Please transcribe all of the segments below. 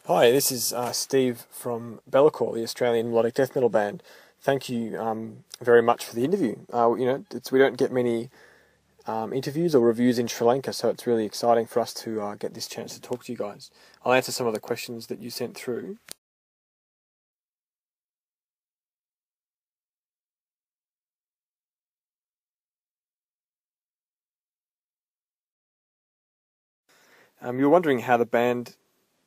Hi, this is Steve from Bellacore, the Australian melodic death metal band. Thank you very much for the interview. We don't get many interviews or reviews in Sri Lanka, so it's really exciting for us to get this chance to talk to you guys. I'll answer some of the questions that you sent through. You're wondering how the band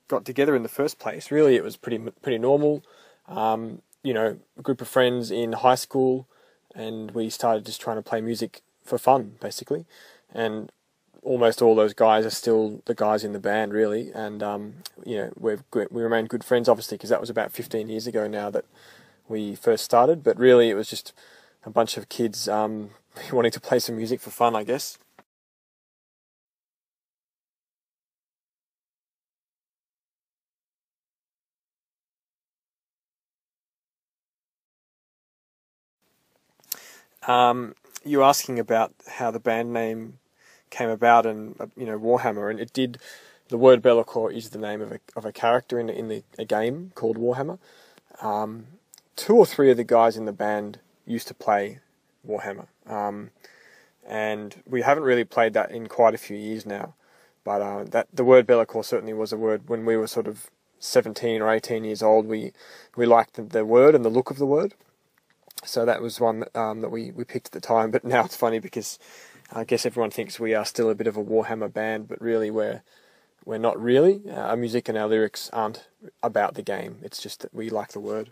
got together in the first place. Really, it was pretty normal. A group of friends in high school, and we started just trying to play music for fun, basically. And almost all those guys are still the guys in the band, really. And we remain good friends, obviously, because that was about 15 years ago now that we first started. But really, it was just a bunch of kids wanting to play some music for fun, I guess. You're asking about how the band name came about, and Warhammer, and it did. The word Bellacore is the name of a character in a game called Warhammer. Two or three of the guys in the band used to play Warhammer, and we haven't really played that in quite a few years now. But that the word Bellacore certainly was a word when we were sort of 17 or 18 years old. We liked the word and the look of the word. So that was one that we picked at the time, but now it's funny because I guess everyone thinks we are still a bit of a Warhammer band, but really we're not really. Our music and our lyrics aren't about the game. It's just that we like the word.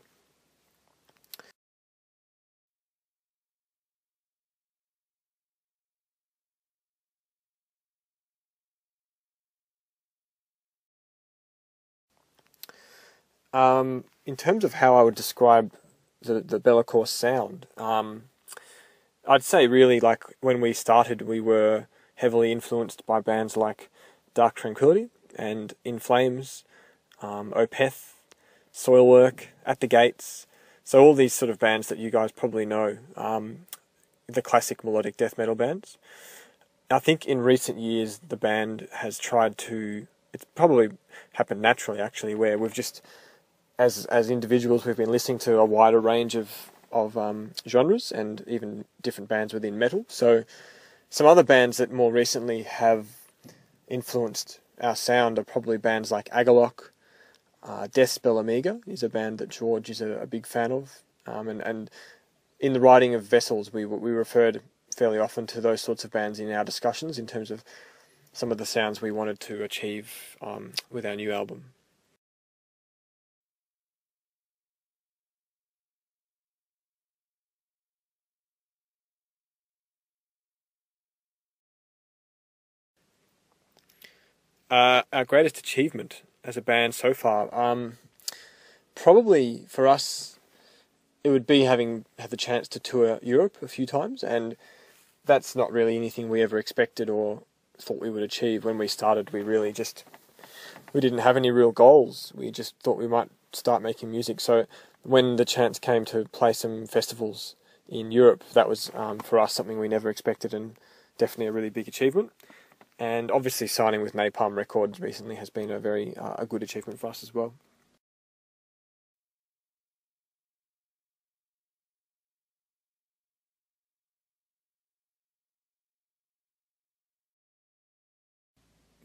In terms of how I would describe the Bellacore sound, I'd say really like when we started, we were heavily influenced by bands like Dark Tranquillity and In Flames, Opeth, Soilwork, At the Gates. So all these sort of bands that you guys probably know, the classic melodic death metal bands. I think in recent years the band has tried to. It's probably happened naturally, actually, where we've just as individuals, we've been listening to a wider range of genres and even different bands within metal. So some other bands that more recently have influenced our sound are probably bands like Agalloch. Death Spell Amiga is a band that George is a big fan of. And in the writing of Vessels, we referred fairly often to those sorts of bands in our discussions in terms of some of the sounds we wanted to achieve with our new album. Our greatest achievement as a band so far, probably for us, it would be having had the chance to tour Europe a few times, and that's not really anything we ever expected or thought we would achieve. When we started, we didn't have any real goals. We just thought we might start making music. So when the chance came to play some festivals in Europe, that was for us something we never expected, and definitely a really big achievement. And obviously signing with Napalm Records recently has been a good achievement for us as well.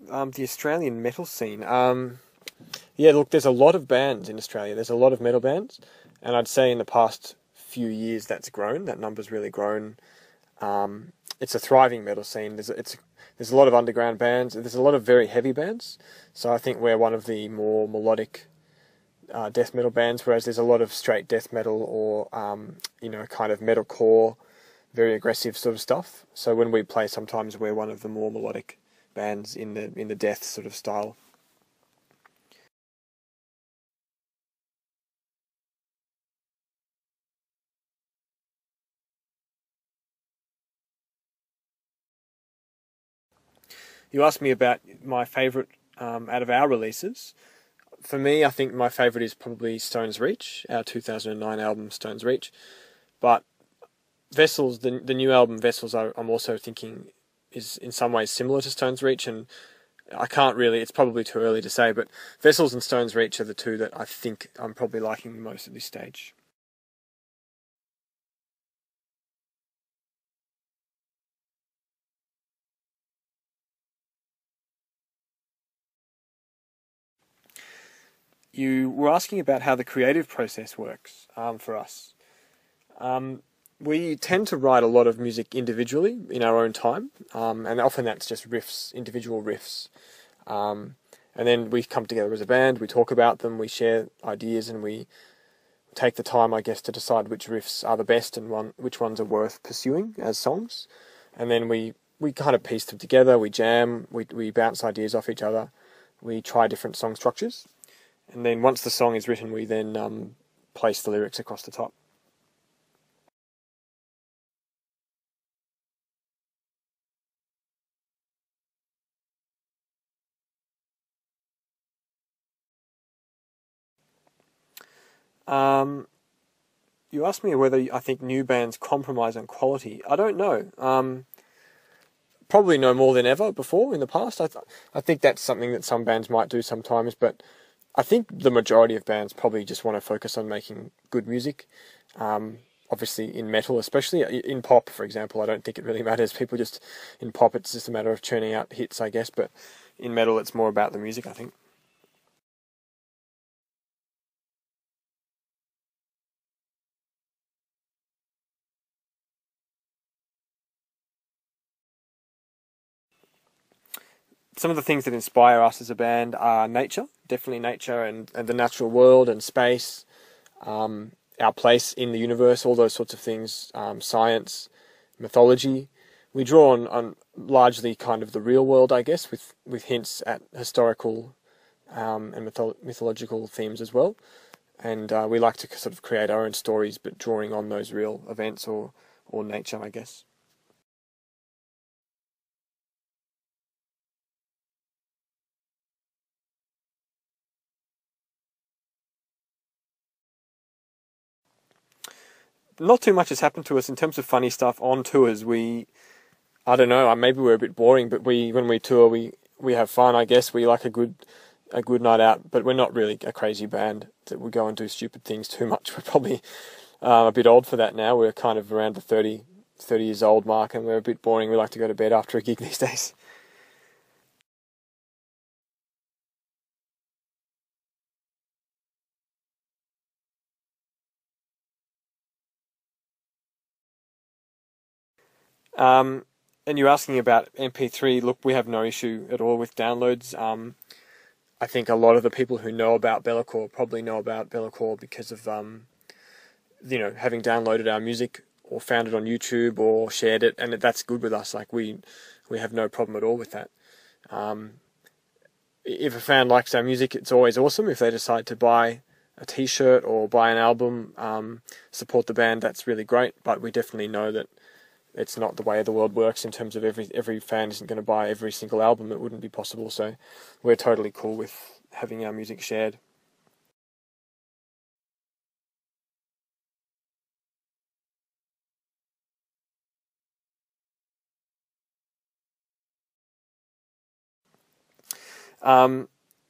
The Australian metal scene. Yeah, look, there's a lot of bands in Australia. There's a lot of metal bands, and I'd say in the past few years that's grown. That number's really grown. It's a thriving metal scene. There's a lot of underground bands. There's a lot of very heavy bands. So I think we're one of the more melodic death metal bands, whereas there's a lot of straight death metal or kind of metalcore, very aggressive sort of stuff. So when we play, sometimes we're one of the more melodic bands in the death sort of style. You asked me about my favourite out of our releases. For me, I think my favourite is probably Stone's Reach, our 2009 album Stone's Reach. But Vessels, the new album Vessels, I'm also thinking is in some ways similar to Stone's Reach, and I can't really, it's probably too early to say, but Vessels and Stone's Reach are the two that I think I'm probably liking the most at this stage. You were asking about how the creative process works for us. We tend to write a lot of music individually in our own time, and often that's just riffs, individual riffs. And then we come together as a band, we talk about them, we share ideas, and we take the time, I guess, to decide which riffs are the best and which ones are worth pursuing as songs. And then we kind of piece them together, we jam, we bounce ideas off each other, we try different song structures. And then once the song is written, we then place the lyrics across the top. You asked me whether I think new bands compromise on quality. I don't know. Probably no more than ever before in the past. I think that's something that some bands might do sometimes, but I think the majority of bands probably just want to focus on making good music. Obviously in metal, especially in pop, for example, I don't think it really matters. People just, in pop, it's just a matter of churning out hits, I guess, but in metal, it's more about the music, I think. Some of the things that inspire us as a band are nature, definitely nature and the natural world and space, our place in the universe, all those sorts of things, science, mythology. We draw on largely kind of the real world, I guess, with hints at historical and mythological themes as well. And we like to sort of create our own stories, but drawing on those real events or nature, I guess. Not too much has happened to us in terms of funny stuff on tours. I don't know, maybe we're a bit boring, but when we tour, we have fun, I guess. We like a good night out, but we're not really a crazy band that would go and do stupid things too much. We're probably a bit old for that now. We're kind of around the 30 years old mark, and we're a bit boring. We like to go to bed after a gig these days. And you're asking about MP3. Look, we have no issue at all with downloads. I think a lot of the people who know about Bellacore probably know about Bellacore because of having downloaded our music or found it on YouTube or shared it, and that's good with us. Like we have no problem at all with that. If a fan likes our music, it's always awesome. If they decide to buy a T-shirt or buy an album, support the band, that's really great. But we definitely know that it's not the way the world works in terms of every fan isn't going to buy every single album. It wouldn't be possible. So we're totally cool with having our music shared.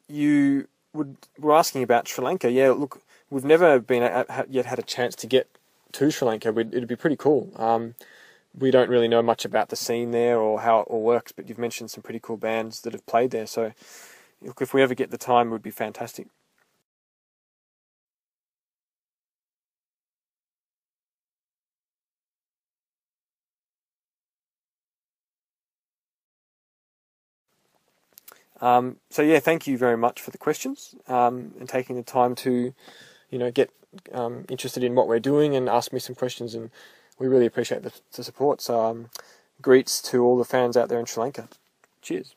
You were asking about Sri Lanka. Yeah, look, we've never been yet had a chance to get to Sri Lanka. It'd be pretty cool. we don't really know much about the scene there or how it all works, but you've mentioned some pretty cool bands that have played there. So, look, if we ever get the time, it would be fantastic. So yeah, thank you very much for the questions and taking the time to, get interested in what we're doing and ask me some questions. And we really appreciate the support. So greets to all the fans out there in Sri Lanka. Cheers.